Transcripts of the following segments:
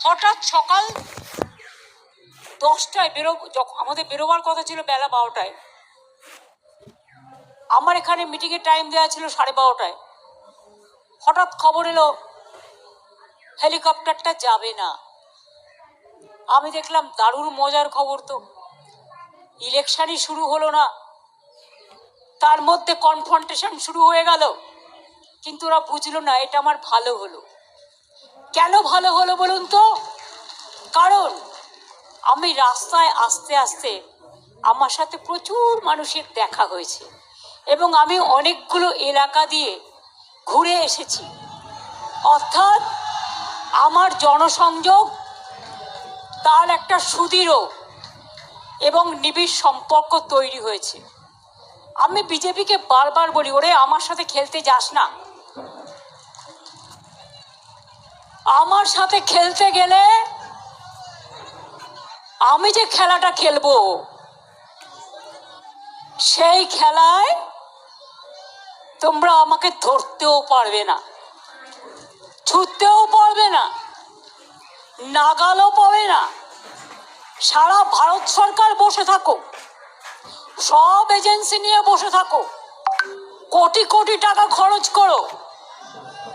হঠাৎ সকাল 10টায় আমাদের বেরোবার কথা ছিল বেলা 12টায়। আমার এখানে মিটিংয়ের টাইম দেওয়া ছিল 12:30টায়। হঠাৎ খবর এলো হেলিকপ্টারটা যাবে না। আমি দেখলাম দারুণ মজার খবর তো, ইলেকশনই শুরু হলো না, তার মধ্যে কনফ্রন্টেশন শুরু হয়ে গেল। কিন্তু ওরা বুঝলো না এটা আমার ভালো হলো। কেন ভালো হলো বলুন তো? কারণ আমি রাস্তায় আস্তে আস্তে আমার সাথে প্রচুর মানুষের দেখা হয়েছে এবং আমি অনেকগুলো এলাকা দিয়ে ঘুরে এসেছি। অর্থাৎ আমার জনসংযোগ তার একটা সুদৃঢ় এবং নিবিড় সম্পর্ক তৈরি হয়েছে। আমি বিজেপিকে বারবার বলি, ওরে আমার সাথে খেলতে যাস না। আমার সাথে খেলতে গেলে আমি যে খেলাটা খেলবো সেই খেলায় তোমরা আমাকে ধরতেও পারবে না, ছুটতেও পারবে না, নাগালও পাবে না। সারা ভারত সরকার বসে থাকো, সব এজেন্সি নিয়ে বসে থাকো, কোটি কোটি টাকা খরচ করো,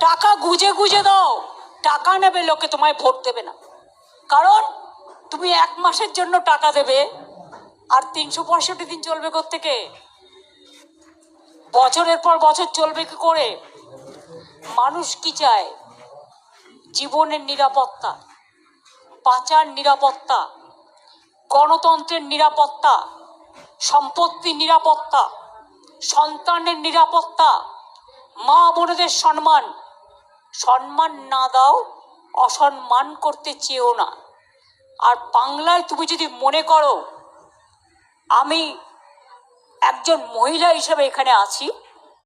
টাকা গুজে গুজে দাও, টাকা নেবে লোকে, তোমায় ভোট দেবে না। কারণ তুমি 1 মাসের জন্য টাকা দেবে আর 365 দিন চলবে কোত্থেকে? বছরের পর বছর চলবে কি করে? মানুষ কি চায়? জীবনের নিরাপত্তা, বাঁচার নিরাপত্তা, গণতন্ত্রের নিরাপত্তা, সম্পত্তির নিরাপত্তা, সন্তানের নিরাপত্তা, মা বোনেদের সম্মান। সম্মান না দাও, অসম্মান করতে চেয়েও না। আর বাংলায় তুমি যদি মনে করো আমি একজন মহিলা হিসেবে এখানে আছি,